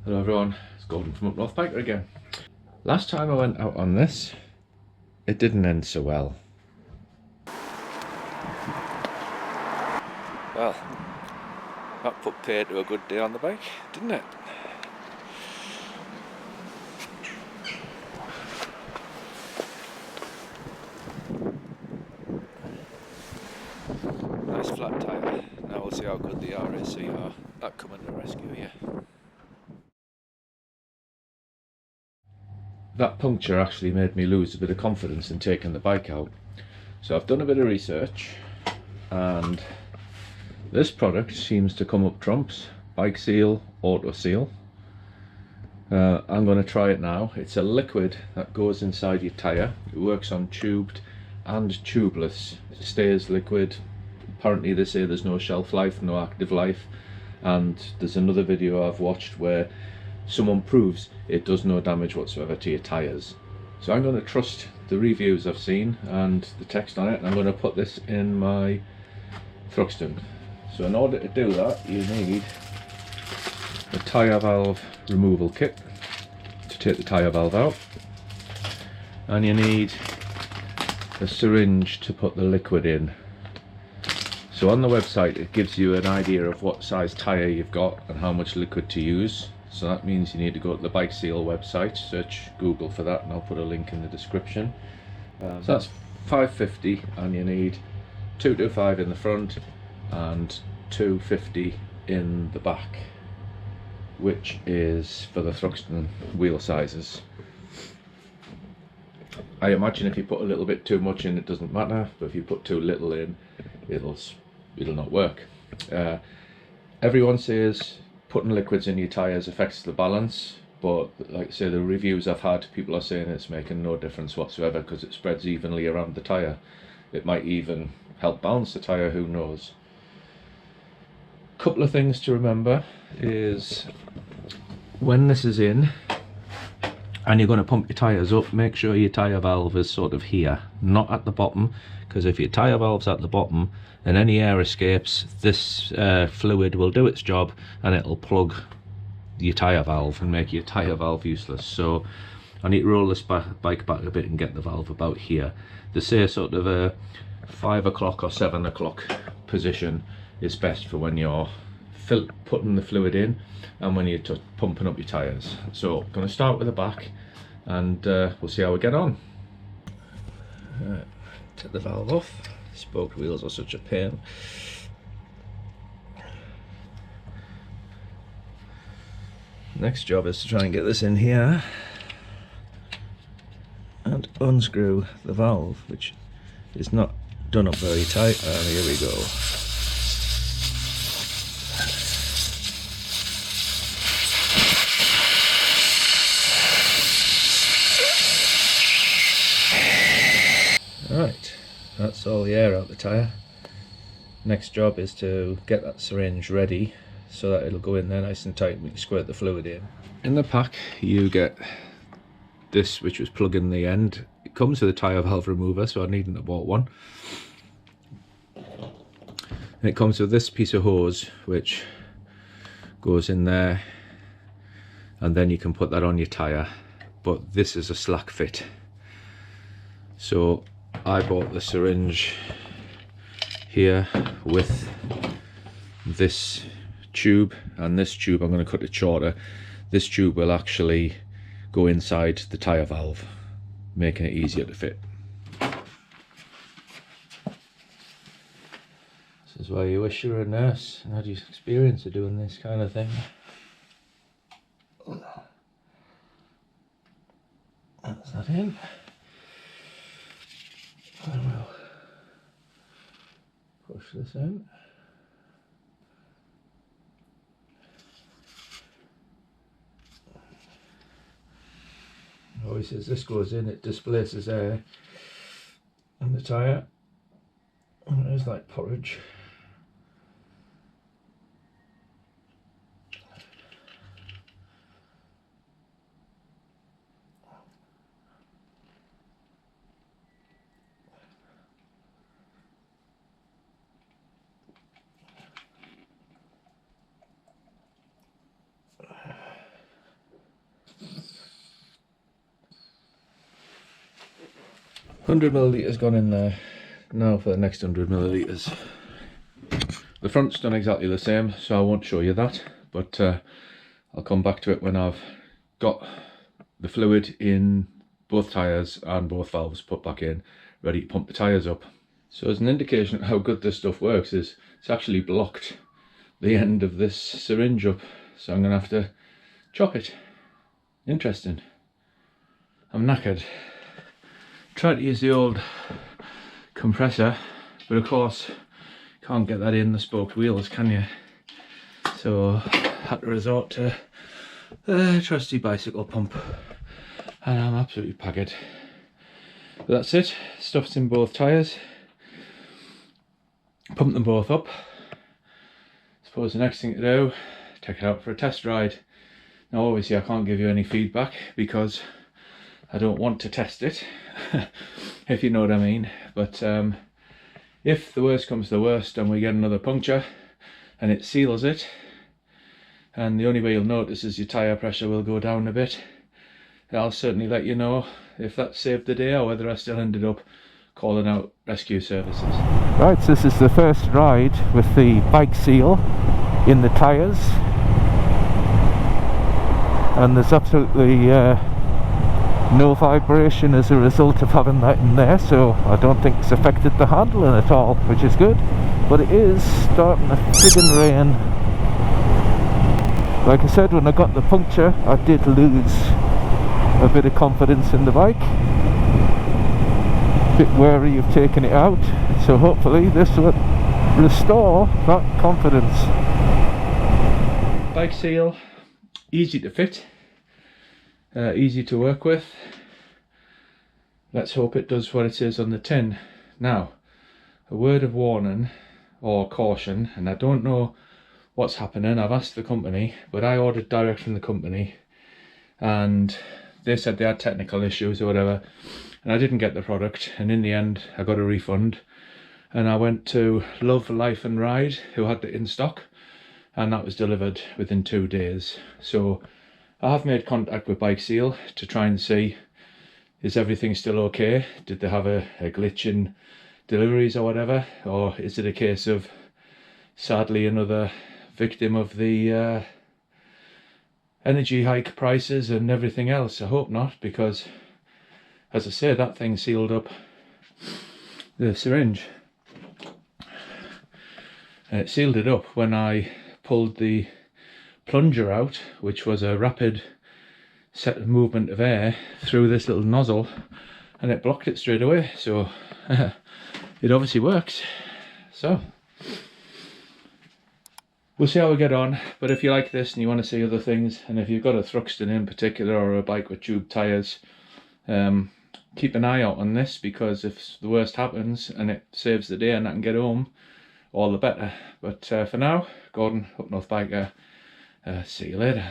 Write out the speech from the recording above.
Hello everyone, it's Gordon from Up North Biker again. Last time I went out on this, it didn't end so well. Well, that put pay to a good day on the bike, didn't it? Nice flat tyre. Now we'll see how good the RAC are at coming to rescue you. That puncture actually made me lose a bit of confidence in taking the bike out. So I've done a bit of research and this product seems to come up trumps. BikeSeal, AutoSeal. I'm going to try it now. It's a liquid that goes inside your tyre. It works on tubed and tubeless. It stays liquid. Apparently they say there's no shelf life, no active life, and there's another video I've watched where someone proves it does no damage whatsoever to your tyres. So I'm going to trust the reviews I've seen and the text on it, and I'm going to put this in my Thruxton. So in order to do that, you need a tyre valve removal kit to take the tyre valve out, and you need a syringe to put the liquid in. So on the website it gives you an idea of what size tyre you've got and how much liquid to use. So that means you need to go to the BikeSeal website, search Google for that, and I'll put a link in the description. So that's 550, and you need 225 in the front and 250 in the back, which is for the Thruxton wheel sizes. I imagine if you put a little bit too much in, it doesn't matter, but if you put too little in, it'll not work. Everyone says putting liquids in your tyres affects the balance, but like I say, the reviews I've had, people are saying it's making no difference whatsoever because it spreads evenly around the tyre. It might even help balance the tyre, who knows. Couple of things to remember is when this is in and you're going to pump your tyres up, make sure your tyre valve is sort of here, not at the bottom, because if your tyre valve's at the bottom and any air escapes, this fluid will do its job and it'll plug your tyre valve and make your tyre valve useless. So I need to roll this bike back a bit and get the valve about here. They say sort of a 5 o'clock or 7 o'clock position is best for when you're putting the fluid in and when you're pumping up your tyres. So I'm going to start with the back and we'll see how we get on. Take the valve off. Spoked wheels are such a pain. Next job is to try and get this in here and unscrew the valve, which is not done up very tight. And here we go. Right, that's all the air out the tyre. Next job is to get that syringe ready so that it'll go in there nice and tight and we can squirt the fluid in. In the pack you get this, which was plug in the end. It comes with a tyre valve remover, so I needn't have bought one. And it comes with this piece of hose which goes in there, and then you can put that on your tyre, but this is a slack fit. So I bought the syringe here with this tube, and this tube I'm going to cut it shorter. This tube will actually go inside the tyre valve, making it easier to fit. This is why you wish you were a nurse and had your experience of doing this kind of thing. That's that in. And we'll push this in. Obviously as this goes in, it displaces air in the tyre, and it is like porridge. 100ml gone in there. Now for the next 100ml. The front's done exactly the same, so I won't show you that, but I'll come back to it when I've got the fluid in both tyres and both valves put back in, ready to pump the tyres up. So as an indication of how good this stuff works is it's actually blocked the end of this syringe up, so I'm going to have to chop it. Interesting. I'm knackered. Tried to use the old compressor, but of course can't get that in the spoked wheels, can you? So had to resort to the trusty bicycle pump, and I'm absolutely pagged. But that's it. Stuff's in both tyres. Pump them both up. Suppose the next thing to do, take it out for a test ride. Now obviously I can't give you any feedback because I don't want to test it, if you know what I mean. But if the worst comes to the worst and we get another puncture and it seals it, and the only way you'll notice is your tyre pressure will go down a bit, I'll certainly let you know if that saved the day or whether I still ended up calling out rescue services. Right, so this is the first ride with the BikeSeal in the tyres, and there's absolutely no vibration as a result of having that in there, so I don't think it's affected the handling at all, which is good. But it is starting to friggin' rain. Like I said, when I got the puncture I did lose a bit of confidence in the bike, a bit wary of taking it out, so hopefully this will restore that confidence. BikeSeal, easy to fit, easy to work with. Let's hope it does what it says on the tin. Now, a word of warning or caution, and I don't know what's happening. I've asked the company, but I ordered direct from the company and they said they had technical issues or whatever, and I didn't get the product, and in the end I got a refund, and I went to Love, Life and Ride, who had it in stock, and that was delivered within 2 days. So I have made contact with BikeSeal to try and see, is everything still okay? Did they have a glitch in deliveries or whatever, or is it a case of sadly another victim of the energy hike prices and everything else? I hope not, because as I say, that thing sealed up the syringe, and it sealed it up when I pulled the plunger out, which was a rapid set of movement of air through this little nozzle, and it blocked it straight away. So it obviously works. So we'll see how we get on. But if you like this and you want to see other things, and if you've got a Thruxton in particular or a bike with tube tyres, keep an eye out on this, because if the worst happens and it saves the day and I can get home, all the better. But for now, Gordon, Up North Biker, see you later.